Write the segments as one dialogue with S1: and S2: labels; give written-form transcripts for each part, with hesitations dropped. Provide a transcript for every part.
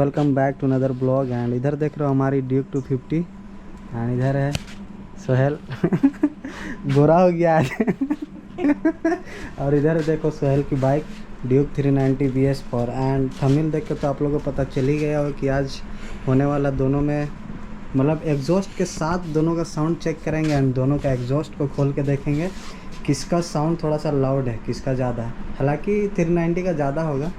S1: Welcome back to another blog. And इधर देख रहे हो हमारी ड्यूक 250 एंड इधर है सोहेल गोरा हो गया आज और इधर देखो सोहेल की bike Duke 390 BS4। And thumbnail देख के तो आप लोगों को पता चल ही गया हो कि आज होने वाला दोनों में मतलब एग्जॉस्ट के साथ दोनों का साउंड चेक करेंगे एंड दोनों का एग्जॉस्ट को खोल के देखेंगे किसका साउंड थोड़ा सा लाउड है, किसका ज़्यादा है। हालांकि 390 का ज़्यादा होगा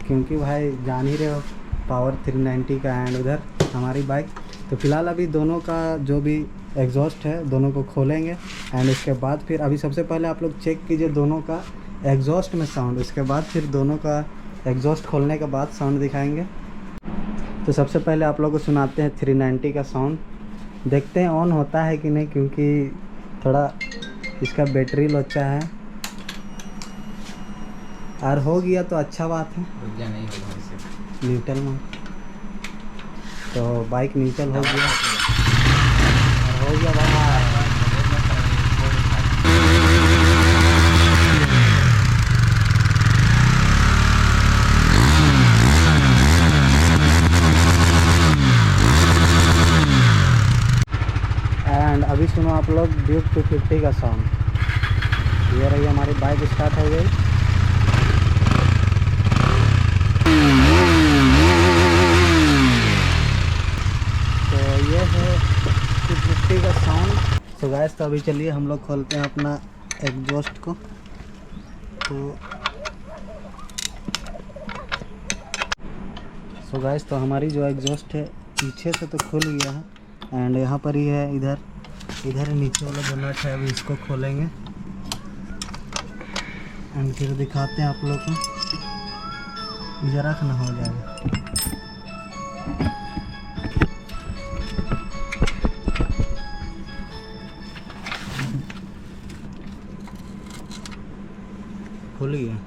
S1: क्योंकि भाई जान ही रहे हो पावर 390 का एंड उधर हमारी बाइक। तो फिलहाल अभी दोनों का जो भी एग्जॉस्ट है दोनों को खोलेंगे एंड इसके बाद फिर अभी सबसे पहले आप लोग चेक कीजिए दोनों का एग्जॉस्ट में साउंड, इसके बाद फिर दोनों का एग्जॉस्ट खोलने के बाद साउंड दिखाएंगे। तो सबसे पहले आप लोग को सुनाते हैं 390 का साउंड, देखते हैं ऑन होता है कि नहीं क्योंकि थोड़ा इसका बैटरी लोचा है। और हो गया तो अच्छा बात है,
S2: नहीं होगा इससे।
S1: न्यूट्रल में तो बाइक न्यूट्रल हो गया और हो गया भाई। एंड अभी सुनो आप लोग ड्यूक 250 का साउंड। ये रही हमारी बाइक स्टार्ट हो गई। तो ये है 250 का साउंड। तो गाइस तो अभी चलिए हम लोग खोलते हैं अपना एग्जॉस्ट को। तो गाइस तो हमारी जो एग्जॉस्ट है पीछे से तो खुल गया है एंड यहाँ पर ही है, इधर नीचे वाला जो नट है अभी इसको खोलेंगे एंड फिर दिखाते हैं आप लोग को, जरा ना हो जाएगा। खुल गया।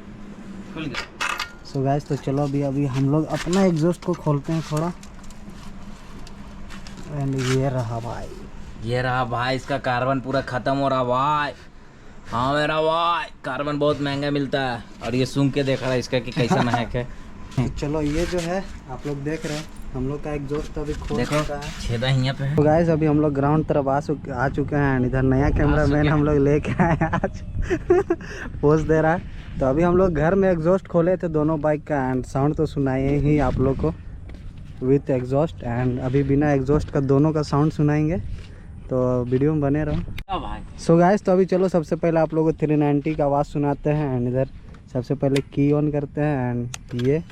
S1: सो गाइस तो चलो अभी हम लोग अपना एग्जॉस्ट को खोलते हैं थोड़ा। एंड ये रहा भाई,
S2: इसका कार्बन पूरा खत्म हो रहा भाई। हाँ मेरा भाई, कार्बन बहुत महंगा मिलता है और ये सूंघ के देख रहा है इसका कि कैसा महक है।
S1: तो चलो ये जो है आप लोग देख रहे हैं हम लोग का एग्जॉस्ट अभी खोल
S2: देखो
S1: चुका है।
S2: छेदा यहाँ पे है।
S1: तो गाइस अभी हम लोग ग्राउंड तरफ आ चुके हैं एंड इधर नया कैमरा मैन हम लोग लेके आए आज पोज दे रहा है। तो अभी हम लोग घर में एग्जॉस्ट खोले थे दोनों बाइक का एंड साउंड तो सुनाए ही आप लोग को विथ एग्जॉस्ट एंड अभी बिना एग्जॉस्ट का दोनों का साउंड सुनाएंगे, तो वीडियो में बने रहो। सो गाइस तो अभी चलो सबसे पहले आप लोगों को 390 का आवाज़ सुनाते हैं एंड इधर सबसे पहले की ऑन करते हैं एंड ये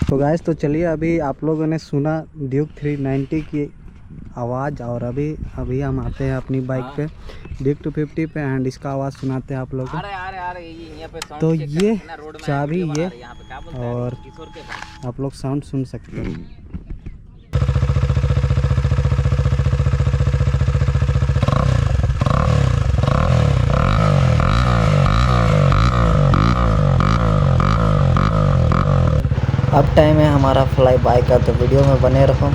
S1: तो गाइस तो चलिए अभी आप लोगों ने सुना ड्यूक 390 की आवाज़ और अभी हम आते हैं अपनी बाइक पे ड्यूक 250 पे एंड इसका आवाज़ सुनाते हैं आप लोग को। तो ये चाबी ये और आप लोग साउंड सुन सकते हैं। अब टाइम है हमारा फ्लाई बाइक का, तो वीडियो में बने रहो।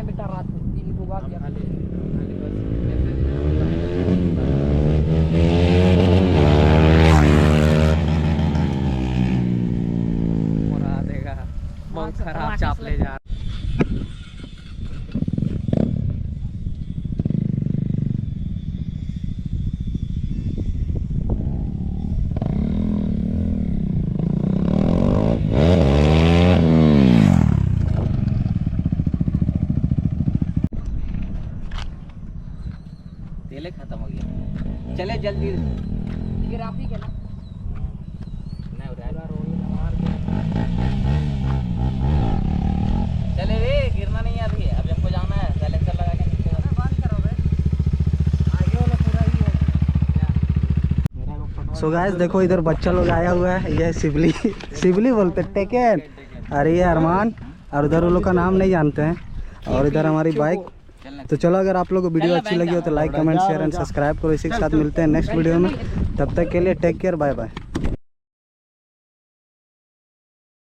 S3: जाने बेटा, रात में दिन डूबा गया।
S4: मोरा देगा बहुत खराब चाप ले जा।
S2: तेल खत्म हो गया, चले जल्दी।
S3: ग्राफिक है ना,
S2: नहीं उड़ा चले रे, गिरना नहीं है अभी, अभी हमको जाना है, साइलेंसर लगा के नीचे बंद करो बे, आगे वाला पूरा ही है।
S1: सो गाइस देखो इधर बच्चा लोग आया हुआ है, ये शिवली शिवली बोलते टेकन, अरे ये अरमान, और उधर वो लोग का नाम नहीं जानते हैं, और इधर हमारी बाइक। तो चलो, अगर आप लोगों को वीडियो अच्छी लगी हो तो like comment share and subscribe करो। इसी के साथ मिलते हैं नेक्स्ट वीडियो में, तब तक के लिए टेक केयर, बाय बाय।